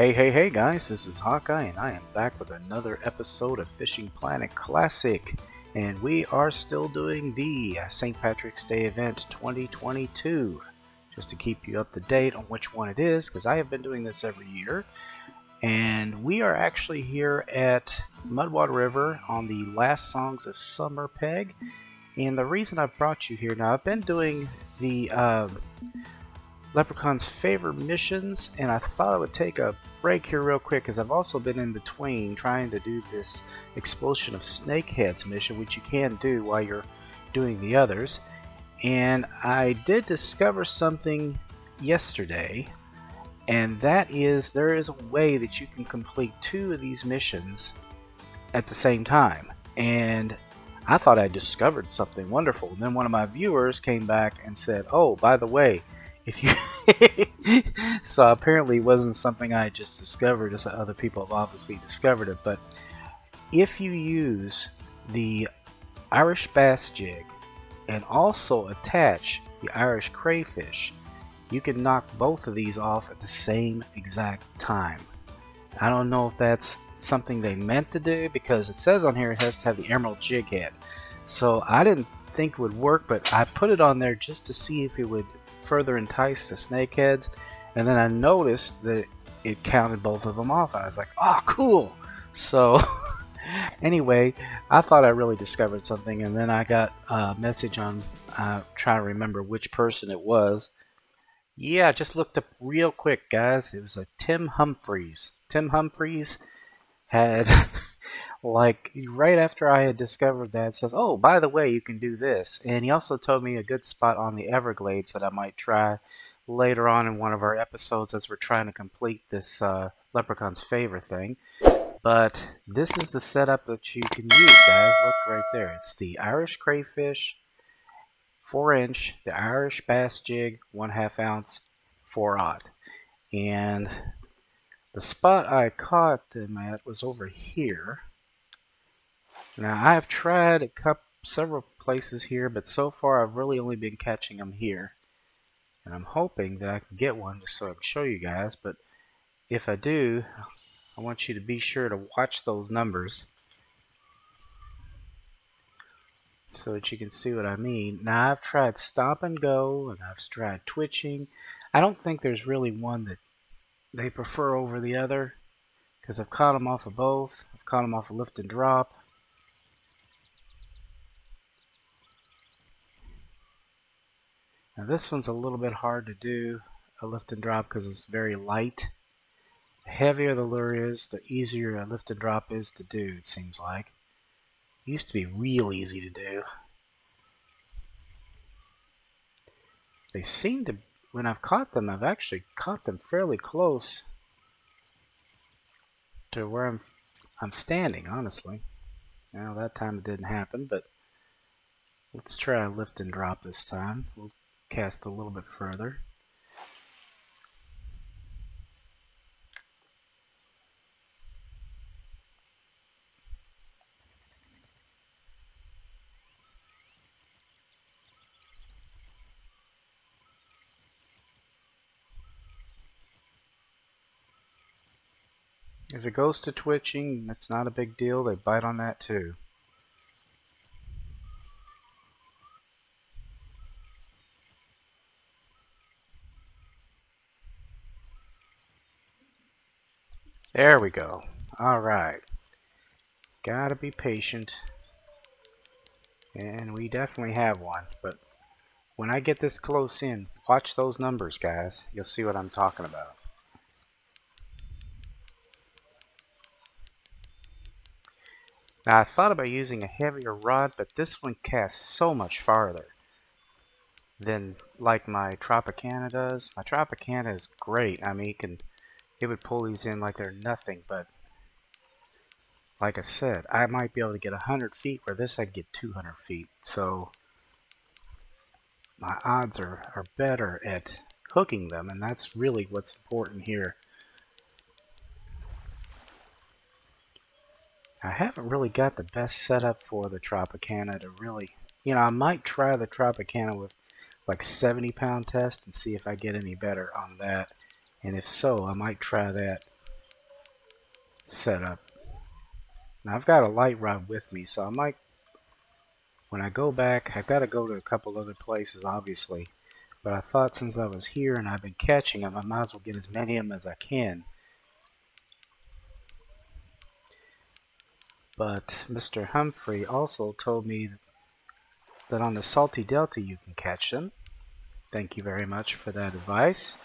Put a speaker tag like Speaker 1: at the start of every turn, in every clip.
Speaker 1: Hey guys, this is Hawkeye and I am back with another episode of Fishing Planet Classic, and we are still doing the St. Patrick's Day event 2022, just to keep you up to date on which one it is, because I have been doing this every year. And we are actually here at Mudwater River on the last songs of Summer Peg. And the reason I've brought you here now, I've been doing the Leprechaun's favorite missions, and I thought I would take a break here real quick because I've also been in between trying to do this Expulsion of Snakeheads mission, which you can do while you're doing the others. And I did discover something yesterday, and that is there is a way that you can complete two of these missions at the same time. And I thought I discovered something wonderful, and then one of my viewers came back and said, oh, by the way, if you so apparently it wasn't something I just discovered, as other people have obviously discovered it, but if you use the Irish bass jig and also attach the Irish crayfish, you can knock both of these off at the same exact time. I don't know if that's something they meant to do, because it says on here it has to have the emerald jig head, so I didn't think it would work, but I put it on there just to see if it would further entice the snakeheads, and then I noticed that it counted both of them off. I was like, oh, cool. So anyway, I thought I really discovered something, and then I got a message on trying to remember which person it was. Yeah, I just looked up real quick, guys. It was a Tim Humphreys. Tim Humphreys had like right after I had discovered that, says, oh, by the way, you can do this. And he also told me a good spot on the Everglades that I might try later on in one of our episodes as we're trying to complete this Leprechaun's favorite thing. But this is the setup that you can use, guys. Look right there. It's the Irish crayfish 4-inch, the Irish bass jig 1/2 ounce 4/0. And the spot I caught them at was over here. Now I've tried several places here, but so far I've really only been catching them here. And I'm hoping that I can get one just so I can show you guys, but if I do, I want you to be sure to watch those numbers so that you can see what I mean. Now I've tried stop and go, and I've tried twitching. I don't think there's really one that they prefer over the other, because I've caught them off of both. I've caught them off of lift and drop. Now this one's a little bit hard to do, a lift and drop, because it's very light. The heavier the lure is, the easier a lift and drop is to do, it seems like. It used to be real easy to do. They seem to, when I've caught them, I've actually caught them fairly close to where I'm standing, honestly. Now that time it didn't happen, but let's try a lift and drop this time. We'll cast a little bit further. If it goes to twitching, that's not a big deal. They bite on that too. There we go. Alright. Gotta be patient. And we definitely have one. But when I get this close in, watch those numbers, guys. You'll see what I'm talking about. Now I thought about using a heavier rod, but this one casts so much farther than like my Tropicana does. My Tropicana is great. I mean, it would pull these in like they're nothing, but like I said, I might be able to get 100 feet where this I'd get 200 feet. So my odds are better at hooking them, and that's really what's important here. I haven't really got the best setup for the Tropicana to really, you know, I might try the Tropicana with like 70-pound test and see if I get any better on that. And if so, I might try that set up. Now I've got a light rod with me, so I might, when I go back, I've got to go to a couple other places, obviously. But I thought since I was here and I've been catching them, I might as well get as many of them as I can. But Mr. Humphrey also told me that on the Salty Delta you can catch them. Thank you very much for that advice.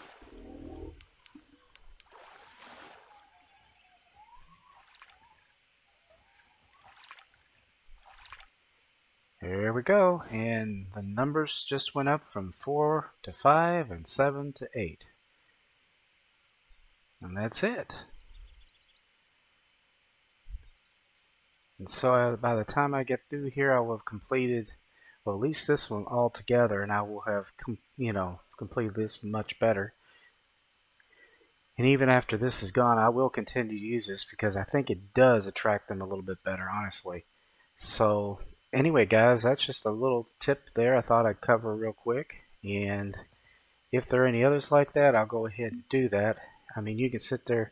Speaker 1: There we go, and the numbers just went up from 4 to 5 and 7 to 8. And that's it. And so by the time I get through here, I will have completed, well, at least this one all together, and I will have, completed this much better. And even after this is gone, I will continue to use this because I think it does attract them a little bit better, honestly. So anyway, guys, that's just a little tip there I thought I'd cover real quick. And if there are any others like that, I'll go ahead and do that. I mean, you can sit there,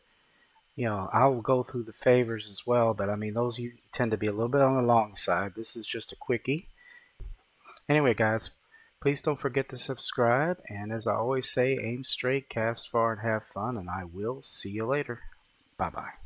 Speaker 1: I will go through the favors as well, but I mean, those you tend to be a little bit on the long side. This is just a quickie. Anyway, guys, please don't forget to subscribe, and as I always say, aim straight, cast far, and have fun, and I will see you later. Bye-bye.